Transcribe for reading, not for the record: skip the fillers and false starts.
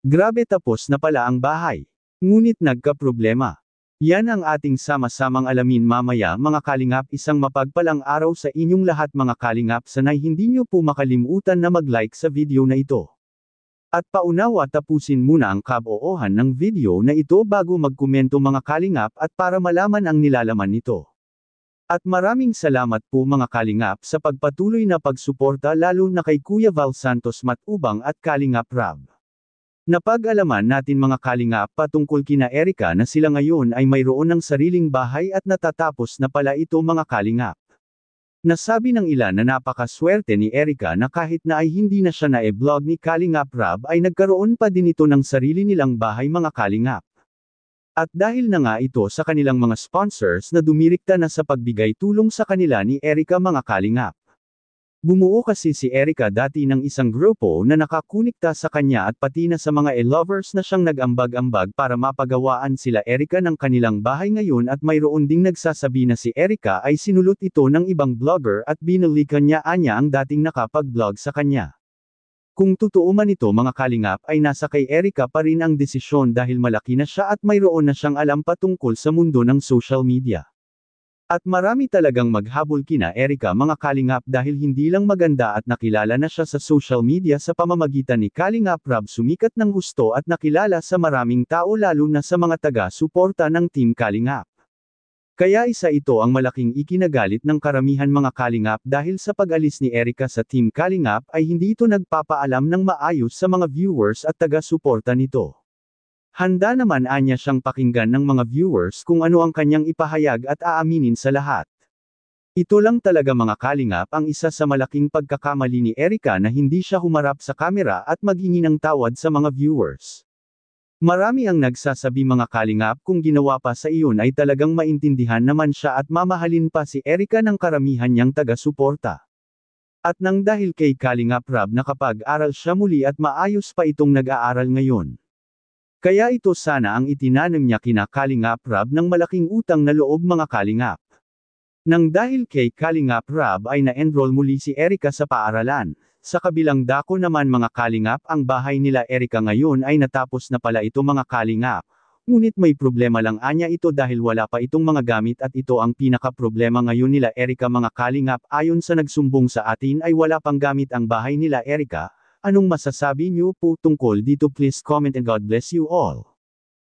Grabe, tapos na pala ang bahay. Ngunit nagka-problema. Yan ang ating sama-samang alamin mamaya mga kalingap. Isang mapagpalang araw sa inyong lahat mga kalingap. Sana'y hindi nyo po makalimutan na mag-like sa video na ito. At paunawa tapusin muna ang kaboohan ng video na ito bago magkomento mga kalingap at para malaman ang nilalaman nito. At maraming salamat po mga kalingap sa pagpatuloy na pagsuporta lalo na kay Kuya Val Santos Matubang at Kalingap Rab. Napag-alaman natin mga kalingap patungkol kina Erica na sila ngayon ay mayroon ng sariling bahay at natatapos na pala ito mga kalingap. Nasabi ng ilan na napakaswerte ni Erica na kahit na ay hindi na siya na-e-vlog ni Kalingap Rab ay nagkaroon pa din ito ng sarili nilang bahay mga kalingap. At dahil na nga ito sa kanilang mga sponsors na dumirikta na sa pagbigay tulong sa kanila ni Erica mga kalingap. Bumuo kasi si Erica dati ng isang grupo na nakakunikta sa kanya at pati na sa mga e-lovers na siyang nag-ambag-ambag para mapagawaan sila Erica ng kanilang bahay ngayon at mayroon ding nagsasabi na si Erica ay sinulot ito ng ibang vlogger at binalikan niya ang dating nakapag-vlog sa kanya. Kung totoo man ito mga kalingap ay nasa kay Erica pa rin ang desisyon dahil malaki na siya at mayroon na siyang alam patungkol sa mundo ng social media. At marami talagang maghabol kina Erica mga kalingap dahil hindi lang maganda at nakilala na siya sa social media sa pamamagitan ni Kalingap Rab sumikat ng husto at nakilala sa maraming tao lalo na sa mga taga-suporta ng Team Kalingap. Kaya isa ito ang malaking ikinagalit ng karamihan mga kalingap dahil sa pag-alis ni Erica sa Team Kalingap ay hindi ito nagpapaalam ng maayos sa mga viewers at taga-suporta nito. Handa naman anya siyang pakinggan ng mga viewers kung ano ang kanyang ipahayag at aaminin sa lahat. Ito lang talaga mga kalingap ang isa sa malaking pagkakamali ni Erica na hindi siya humarap sa kamera at maghingi ng tawad sa mga viewers. Marami ang nagsasabi mga kalingap kung ginawa pa sa iyon ay talagang maintindihan naman siya at mamahalin pa si Erica ng karamihan niyang taga-suporta. At nang dahil kay Kalingap Rab nakapag-aral siya muli at maayos pa itong nag-aaral ngayon. Kaya ito sana ang itinanim niya kina Kalingap Rab ng malaking utang na loob mga kalingap. Nang dahil kay Kalingap Rab ay na-enroll muli si Erica sa paaralan, sa kabilang dako naman mga kalingap ang bahay nila Erica ngayon ay natapos na pala ito mga kalingap. Ngunit may problema lang anya ito dahil wala pa itong mga gamit at ito ang pinaka-problema ngayon nila Erica mga kalingap ayon sa nagsumbong sa atin ay wala pang gamit ang bahay nila Erica. Anong masasabi niyo po tungkol dito? Please comment and God bless you all.